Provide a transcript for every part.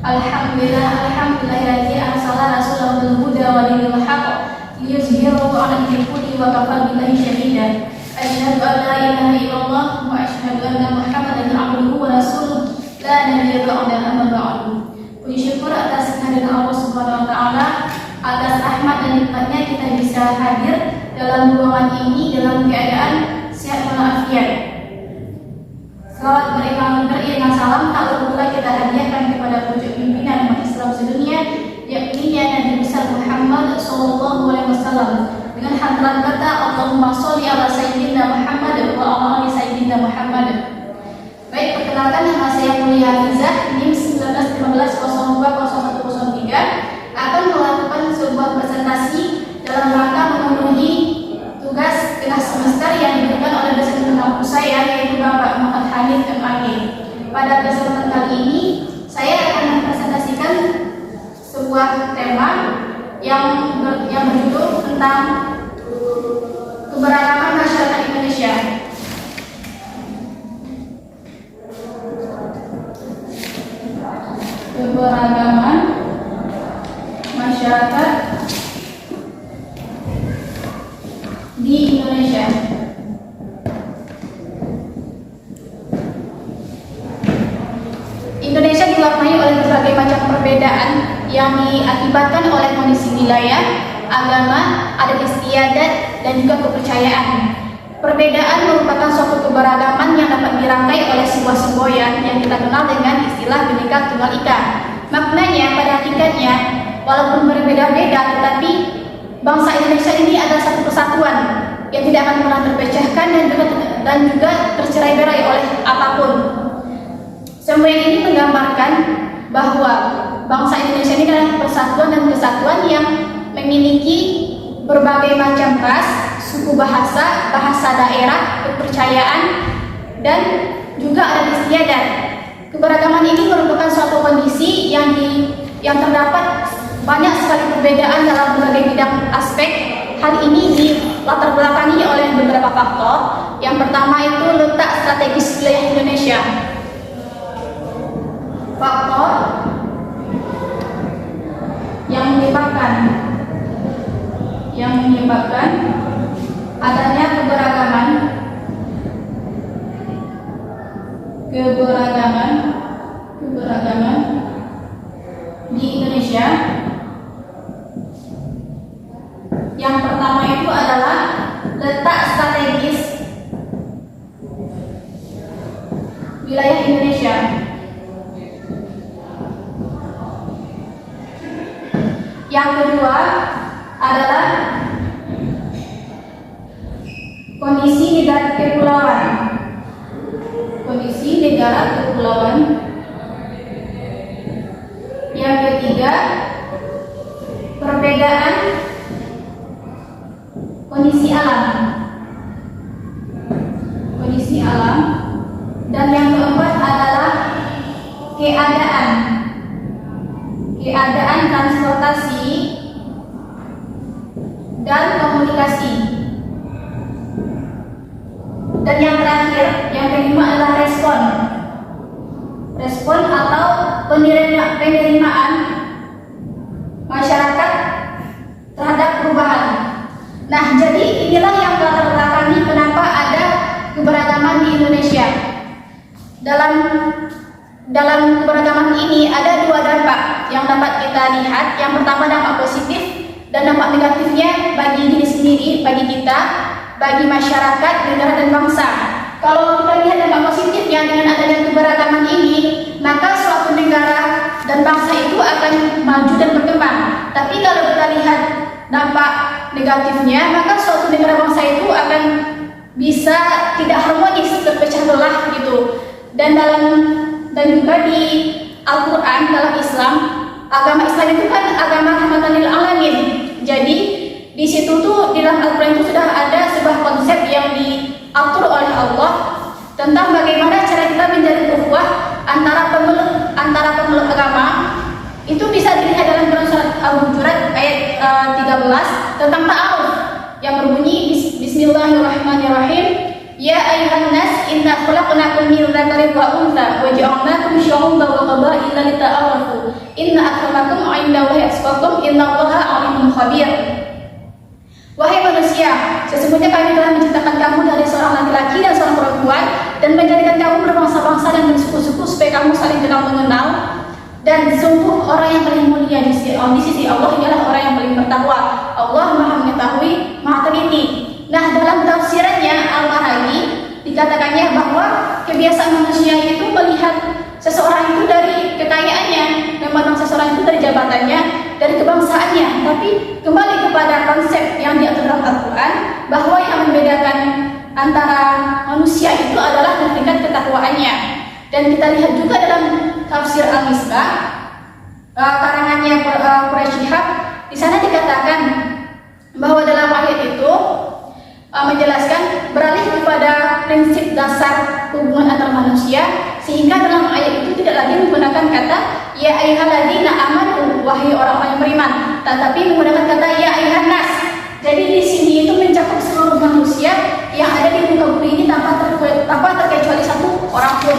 Alhamdulillahilladzi arsala rasulahu bil huda wa dinil haqq liyuzhirahu 'alal dini kullihi wa kafaa billahi shahida. Asyhadu an la ilaha illallah wa asyhadu anna Muhammadan 'abduhu wa rasuluh la nabiyya ba'dahu amma ba'du. Puji syukur atas kehadiran Allah Subhanahu wa taala, atas rahmat dan nikmatnya kita bisa hadir dalam ruangan ini dalam keadaan sehat walafiat. Salawat beriringan salam tak lupa pula kita hadiahkan kepada pucuk pimpinan umat Islam sedunia, yakni Nabi besar Muhammad sallallahu alaihi wasallam, dengan hantaran kata Allahumma sholli ala sayyidina Muhammad wa ala ali sayyidina Muhammad. Baik, perkenalkan nama saya Mulia Hafizah, NIM 1915020103, akan melakukan sebuah presentasi dalam rangka memenuhi tugas tengah semester yang diberikan oleh dosen kampus saya, yaitu Bapak Muhammad Hanif MAG. Pada kesempatan kali ini saya akan mempresentasikan sebuah tema yang berjudul tentang keberagaman masyarakat Indonesia. Keberagaman masyarakat di Indonesia. Indonesia diwarnai oleh berbagai macam perbedaan yang diakibatkan oleh kondisi wilayah, agama, adat istiadat, dan juga kepercayaan. Perbedaan merupakan suatu keberagaman yang dapat dirangkai oleh sebuah semboyan yang kita kenal dengan istilah Bhinneka Tunggal Ika. Maknanya pada hakikatnya, walaupun berbeda-beda, tetapi bangsa Indonesia ini adalah satu kesatuan yang tidak akan pernah terpecahkan dan juga tercerai-berai oleh apapun. Semboyan ini menggambarkan bahwa bangsa Indonesia ini adalah persatuan dan kesatuan yang memiliki berbagai macam ras, suku bahasa, bahasa daerah, kepercayaan, dan juga adat istiadat. Keberagaman ini merupakan suatu kondisi yang terdapat banyak sekali perbedaan dalam berbagai bidang aspek. Hal ini dilatar belakangi oleh beberapa faktor. Yang pertama itu letak strategis wilayah Indonesia. Faktor yang menyebabkan adanya keberagaman di Indonesia. Yang pertama itu adalah letak strategis wilayah Indonesia. Yang kedua adalah kondisi negara kepulauan. Yang ketiga, perbedaan kondisi alam. Dan yang keempat adalah keadaan transportasi dan komunikasi. Dan yang terakhir, yang kelima adalah respon atau penerimaan masyarakat terhadap perubahan. Nah, jadi inilah yang melatar belakangi kenapa ada keberagaman di Indonesia. Dalam keberagaman ini ada dua dampak yang dapat kita lihat. Yang pertama dampak positif dan dampak negatifnya bagi diri sendiri, bagi kita, bagi masyarakat, negara dan bangsa. Kalau kita lihat dampak positifnya dengan adanya keberagaman ini, maka suatu negara dan bangsa itu akan maju dan berkembang. Tapi kalau kita lihat dampak negatifnya, maka suatu negara bangsa itu akan bisa tidak harmonis, terpecah belah gitu. Dan juga di Al-Quran, dalam Islam, agama Islam itu kan agama rahmatan lil alamin. Jadi di situ tuh di dalam Al-Quran itu sudah ada sebuah konsep yang diatur oleh Allah tentang bagaimana cara kita menjalin ukhuwah antara pemeluk agama. Itu bisa dilihat dalam surat Al-Hujurat ayat 13 tentang ta'aruf yang berbunyi Bismillahirrahmanirrahim, Ya ayuhan nas inna khalaqnakum min dzakarin wa untha wa ja'alnakum syu'uban wa qabaila lita'arafu inna akramakum 'indallahi atqakum innallaha 'alimun khabir. Wahai manusia, sesungguhnya kami telah menciptakan kamu dari seorang laki-laki dan seorang perempuan dan menjadikan kamu berbangsa-bangsa dan bersuku-suku supaya kamu saling kenal mengenal. Dan sungguh orang yang paling mulia di sisi Allah ialah orang yang paling bertakwa. Allah Maha mengetahui, Maha teliti. Nah, dalam tafsirannya Al-Maghribi dikatakannya bahwa kebiasaan manusia itu melihat seseorang itu dari kekayaannya, memandang seseorang itu dari jabatannya, dari kebangsaannya. Tapi kembali kepada konsep yang diatur dalam Al-Quran, bahwa yang membedakan antara manusia itu adalah tingkat ketakwaannya. Dan kita lihat juga dalam tafsir Al-Misbah, karangannya Quraisy Shihab, di sana dikatakan bahwa dalam ayat itu menjelaskan beralih kepada prinsip dasar hubungan antar manusia, sehingga dalam ayat itu tidak lagi menggunakan kata ya ayyuhalladzina amanu, wahai orang-orang yang beriman, tetapi menggunakan kata ya ayyuhan nas. Jadi di sini itu mencakup seluruh manusia yang ada di muka bumi ini tanpa terkecuali satu orang pun.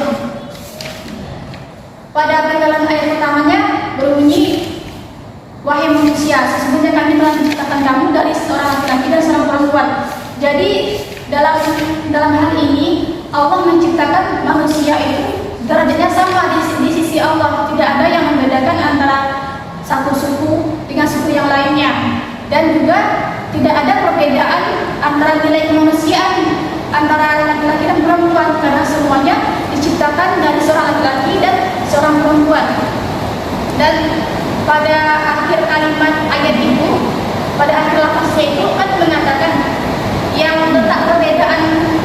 Pada penggalan ayat pertamanya berbunyi, wahai manusia, sesungguhnya kami telah menciptakan kamu dari seorang laki-laki dan seorang perempuan. Jadi dalam hal ini Allah menciptakan manusia itu derajatnya sama di sisi Allah. Tidak ada yang membedakan antara satu suku dengan suku yang lainnya, dan juga tidak ada perbedaan antara nilai kemanusiaan antara laki-laki dan perempuan, karena semuanya diciptakan dari seorang laki-laki dan seorang perempuan. Dan pada akhir kalimat ayat itu, pada akhir lafaznya itu kan mengatakan yang letak perbedaan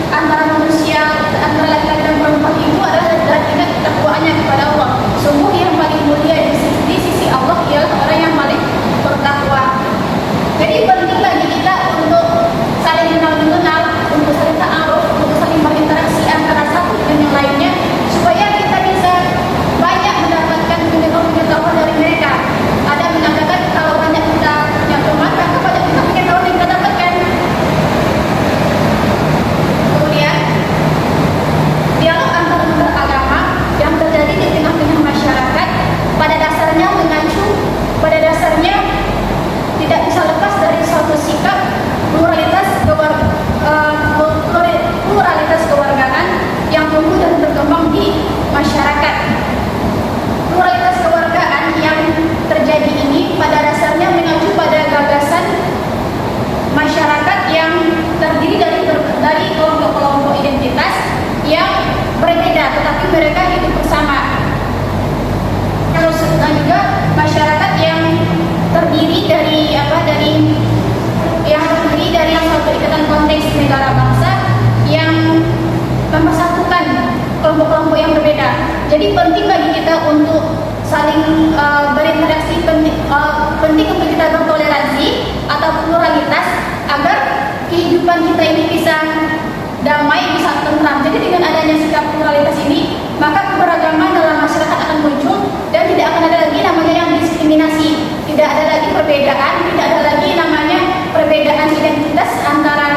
antara manusia, antara laki-laki dan perempuan itu adalah dari tingkat ketakwaannya kepada Allah. Sungguh yang paling mulia di sisi Allah ialah orang yang paling bertakwa. Jadi penting bagi kita untuk saling mengenal, untuk saling ta'aruf, untuk saling berinteraksi antara satu dengan yang lainnya, supaya kita bisa banyak mendapatkan pengetahuan dari mereka. Ada mengatakan kalau banyak kita punya teman, maka banyak kita pengetahuan yang kita dapatkan. Kemudian dialog antar beragama yang terjadi di tengah-tengah masyarakat pada dasarnya mengacu, pada dasarnya tidak bisa lepas dari suatu sikap pluralitas kewargaan yang tumbuh dan berkembang di masyarakat. Pluralitas kewargaan yang terjadi ini pada dasarnya mengacu pada gagasan masyarakat yang terdiri dari kelompok-kelompok identitas yang berbeda, tetapi mereka hidup bersama. Terus juga masyarakat yang terdiri dari suatu ikatan konteks negara bangsa yang mempersatukan kelompok-kelompok yang berbeda. Jadi penting bagi kita untuk saling berinteraksi, penting untuk kita bertoleransi atau pluralitas agar kehidupan kita ini bisa damai, bisa tentram. Jadi dengan adanya sikap pluralitas ini, maka keberagaman dalam masyarakat akan muncul dan tidak akan ada lagi namanya yang diskriminasi, tidak ada lagi perbedaan, tidak ada lagi namanya perbedaan identitas antara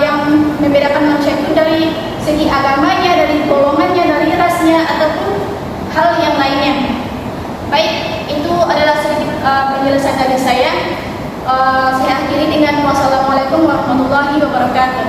yang membedakan manusia itu dari segi agamanya, dari golongannya, dari rasnya, ataupun hal yang lainnya. Baik, itu adalah sedikit penjelasan dari saya. Saya akhiri dengan wassalamualaikum warahmatullahi wabarakatuh.